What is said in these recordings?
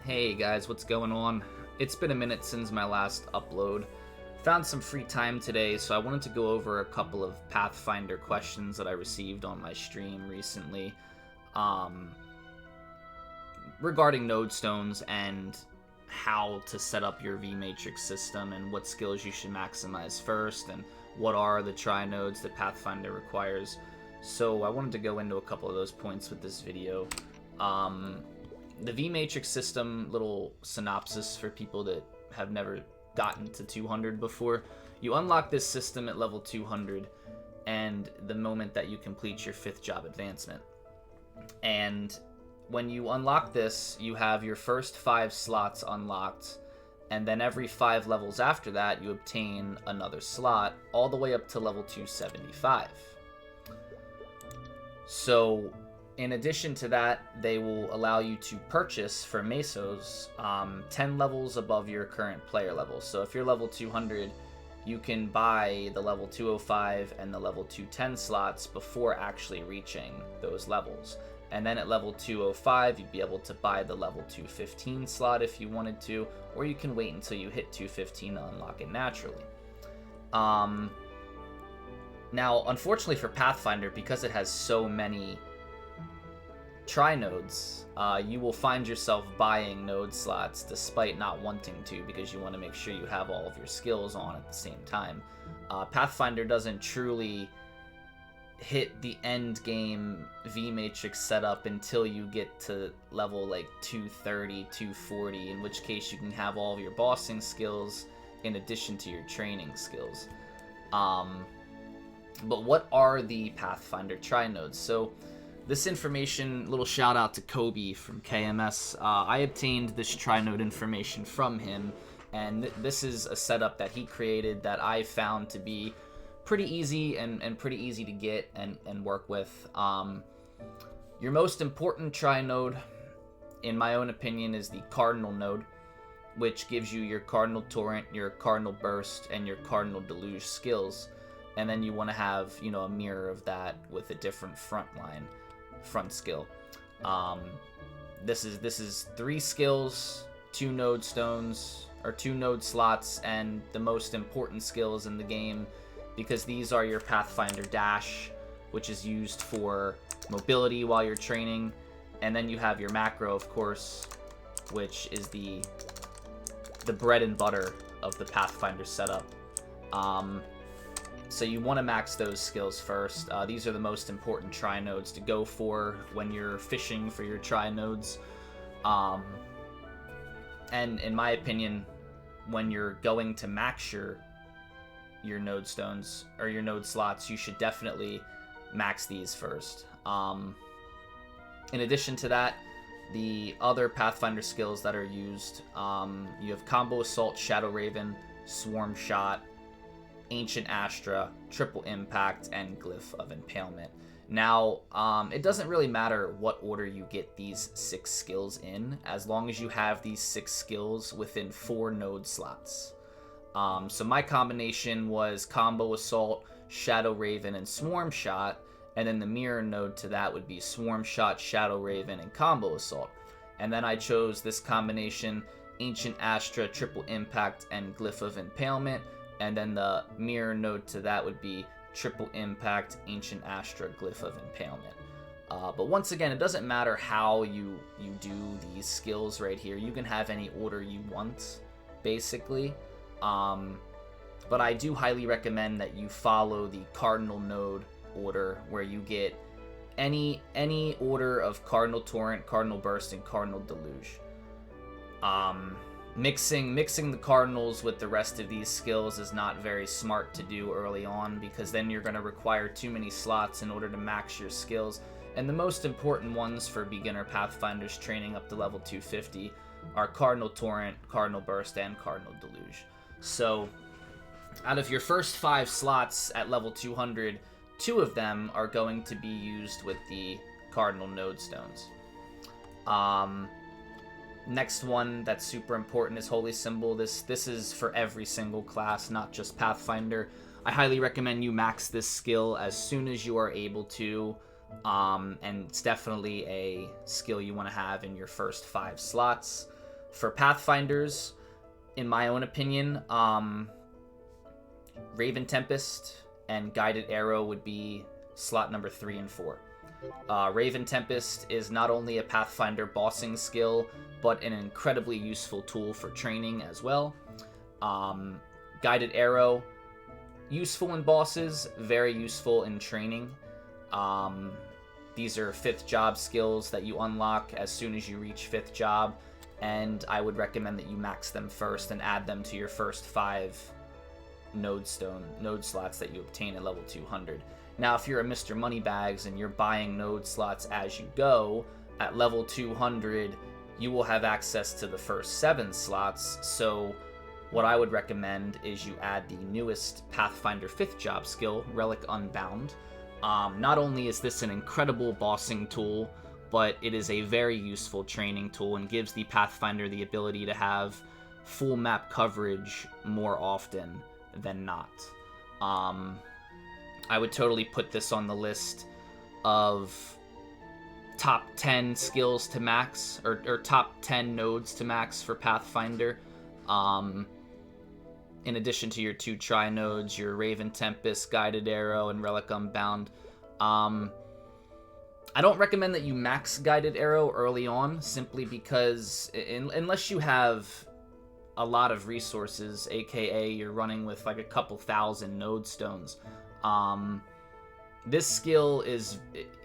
Hey guys, what's going on? It's been a minute since my last upload. Found some free time today, so I wanted to go over a couple of Pathfinder questions that I received on my stream recently regarding Nodestones and how to set up your Vmatrix system and what skills you should maximize first and what are the tri-nodes that Pathfinder requires. So I wanted to go into a couple of those points with this video. The Vmatrix system, little synopsis for people that have never gotten to 200 before. You unlock this system at level 200 and the moment that you complete your 5th job advancement. And when you unlock this, you have your first 5 slots unlocked, and then every 5 levels after that, you obtain another slot, all the way up to level 275. So, in addition to that, they will allow you to purchase for Mesos 10 levels above your current player level. So if you're level 200, you can buy the level 205 and the level 210 slots before actually reaching those levels. And then at level 205, you'd be able to buy the level 215 slot if you wanted to, or you can wait until you hit 215 to unlock it naturally. Now, unfortunately for Pathfinder, because it has so many tri-nodes, you will find yourself buying node slots despite not wanting to, because you want to make sure you have all of your skills on at the same time. Pathfinder doesn't truly hit the end game Vmatrix setup until you get to level like 230, 240, in which case you can have all of your bossing skills in addition to your training skills. But what are the Pathfinder tri-nodes? So this information, little shout out to Kobe from KMS. I obtained this tri-node information from him, and this is a setup that he created that I found to be pretty easy and pretty easy to get and work with. Your most important tri-node, in my own opinion, is the Cardinal node, which gives you your Cardinal Torrent, your Cardinal Burst, and your Cardinal Deluge skills. And then you want to have, a mirror of that with a different front skill. This is 3 skills, 2 node stones, or 2 node slots, and the most important skills in the game, because these are your Pathfinder Dash, which is used for mobility while you're training, and then you have your macro, of course, which is the bread and butter of the Pathfinder setup. So you want to max those skills first. These are the most important tri-nodes to go for when you're fishing for your tri-nodes. And in my opinion, when you're going to max your node stones or your node slots, you should definitely max these first. In addition to that, the other Pathfinder skills that are used, you have Combo Assault, Shadow Raven, Swarm Shot, Ancient Astra, Triple Impact, and Glyph of Impalement. Now, it doesn't really matter what order you get these 6 skills in, as long as you have these 6 skills within 4 node slots. So my combination was Combo Assault, Shadow Raven, and Swarm Shot, and then the mirror node to that would be Swarm Shot, Shadow Raven, and Combo Assault. And then I chose this combination, Ancient Astra, Triple Impact, and Glyph of Impalement. And then the mirror node to that would be Triple Impact, Ancient Astra, Glyph of Impalement. But once again, it doesn't matter how you do these skills right here. You can have any order you want, basically. But I do highly recommend that you follow the Cardinal node order, where you get any order of Cardinal Torrent, Cardinal Burst, and Cardinal Deluge. Mixing the Cardinals with the rest of these skills is not very smart to do early on, because then you're going to require too many slots in order to max your skills. And the most important ones for beginner Pathfinders training up to level 250 are Cardinal Torrent, Cardinal Burst, and Cardinal Deluge. So out of your first 5 slots at level 200, 2 of them are going to be used with the Cardinal Nodestones. Next one that's super important is Holy Symbol. This is for every single class, not just Pathfinder. I highly recommend you max this skill as soon as you are able to, and it's definitely a skill you want to have in your first 5 slots. For Pathfinders, in my own opinion, Raven Tempest and Guided Arrow would be slot number 3 and 4. Raven Tempest is not only a Pathfinder bossing skill, but an incredibly useful tool for training as well. Guided Arrow, useful in bosses, very useful in training. These are 5th job skills that you unlock as soon as you reach 5th job, and I would recommend that you max them first and add them to your first 5 node slots that you obtain at level 200. Now, if you're a Mr. Moneybags and you're buying node slots as you go, at level 200, you will have access to the first 7 slots, so what I would recommend is you add the newest Pathfinder 5th job skill, Relic Unbound. Not only is this an incredible bossing tool, but it is a very useful training tool and gives the Pathfinder the ability to have full map coverage more often than not. I would totally put this on the list of top 10 skills to max, or top 10 nodes to max for Pathfinder. In addition to your 2 tri-nodes, your Raven Tempest, Guided Arrow, and Relic Unbound. I don't recommend that you max Guided Arrow early on, simply because unless you have a lot of resources, aka you're running with like a couple thousand Nodestones, this skill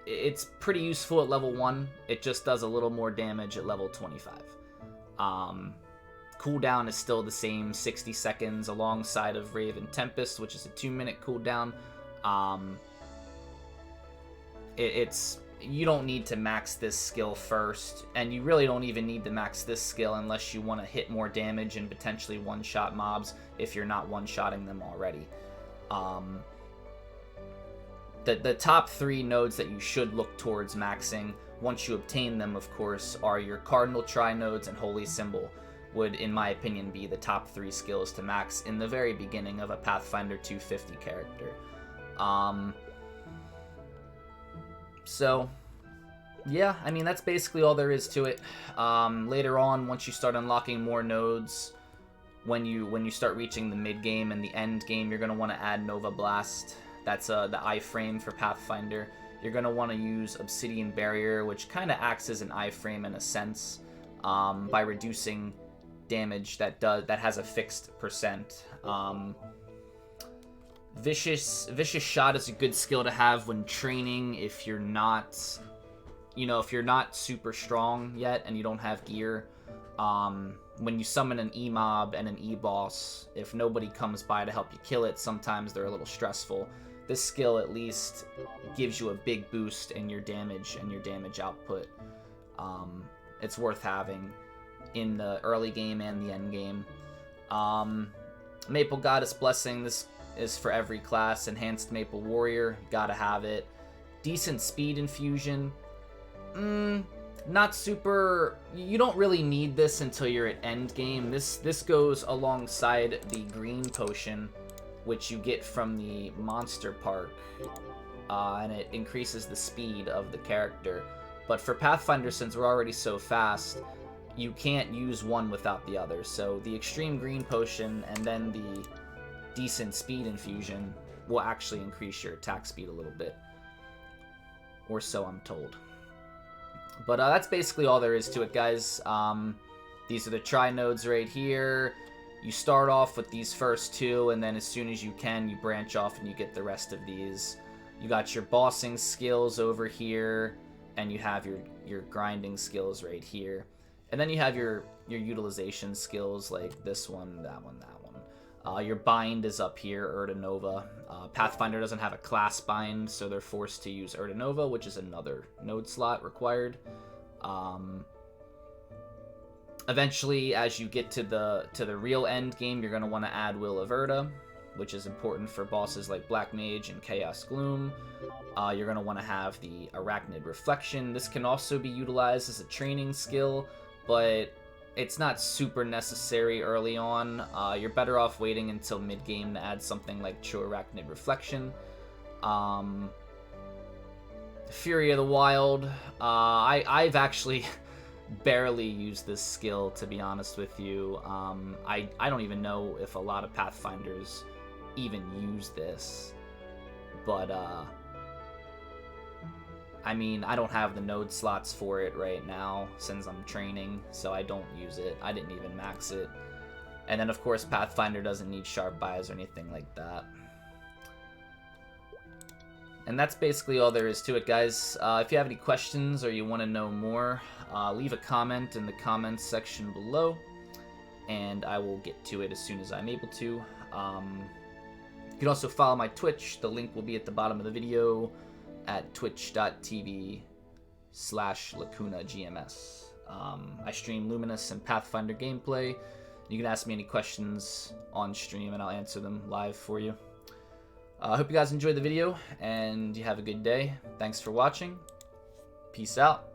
it's pretty useful at level 1. It just does a little more damage at level 25. Cooldown is still the same, 60 seconds, alongside of Raven Tempest, which is a 2-minute cooldown. You don't need to max this skill first, and you really don't even need to max this skill unless you want to hit more damage and potentially one-shot mobs if you're not one-shotting them already. The top 3 nodes that you should look towards maxing, once you obtain them, of course, are your Cardinal Tri-nodes and Holy Symbol. Would, in my opinion, be the top 3 skills to max in the very beginning of a Pathfinder 250 character. So, yeah, I mean, that's basically all there is to it. Later on, once you start unlocking more nodes, when you start reaching the mid-game and the end game, you're going to want to add Nova Blast. That's the iframe for Pathfinder. You're going to want to use Obsidian Barrier, which kind of acts as an iframe in a sense, by reducing damage that has a fixed percent. Vicious Shot is a good skill to have when training if you're not super strong yet and you don't have gear. When you summon an E-mob and an E-boss, if nobody comes by to help you kill it, sometimes they're a little stressful. This skill at least gives you a big boost in your damage and your damage output. It's worth having in the early game and the end game. Maple Goddess Blessing, this is for every class. Enhanced Maple Warrior, gotta have it. Decent speed infusion, not super. You don't really need this until you're at end game. This goes alongside the green potion, which you get from the monster park, and it increases the speed of the character. But for Pathfinder, since we're already so fast, you can't use one without the other. So the extreme green potion and then the decent speed infusion will actually increase your attack speed a little bit, or so I'm told. But that's basically all there is to it, guys. These are the tri-nodes right here. You start off with these first 2, and then as soon as you can, you branch off and you get the rest of these. You got your bossing skills over here, and you have your grinding skills right here. And then you have your utilization skills, like this one, that one, that one. Your bind is up here, Urdinova. Pathfinder doesn't have a class bind, so they're forced to use Urdinova, which is another node slot required. Eventually, as you get to the real end game, you're going to want to add Will of Urda, which is important for bosses like Black Mage and Chaos Gloom. You're going to want to have the Arachnid Reflection. This can also be utilized as a training skill, but it's not super necessary early on. You're better off waiting until mid-game to add something like True Arachnid Reflection. Fury of the Wild. I've actually barely use this skill, to be honest with you. I don't even know if a lot of Pathfinders even use this, but I mean, I don't have the node slots for it right now since I'm training, so I don't use it. I didn't even max it. And then of course Pathfinder doesn't need sharp eyes or anything like that. And that's basically all there is to it, guys. If you have any questions or you want to know more, leave a comment in the comments section below, and I will get to it as soon as I'm able to. You can also follow my Twitch. The link will be at the bottom of the video at twitch.tv/LacunaGMS. I stream Luminous and Pathfinder gameplay. You can ask me any questions on stream, and I'll answer them live for you. I hope you guys enjoyed the video, and you have a good day. Thanks for watching. Peace out.